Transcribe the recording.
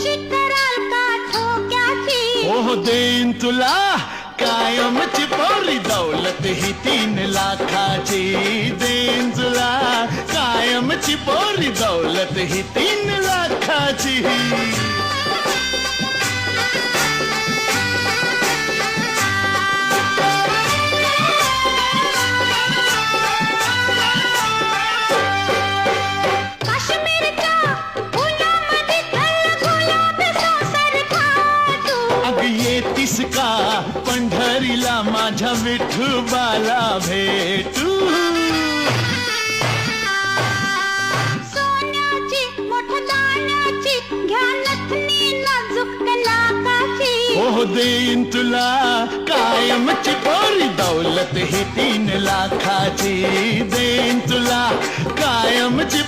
चौकशी कराल का ठोक्याची? हो देईन तुला कायमची पोरी दौलत ही 3 लाखाची. देईन तुला कायमची पोरी दौलत ही 3 लाखाची. येतीस का पंढरीला माझ्या विठोबाला भेटू? सोन्याची मोठदाण्याची घ्या नथनी नाजूक लाखाची. हो देईन तुला कायमची पोरी दौलत ही 3 लाखाची. देईन तुला कायमची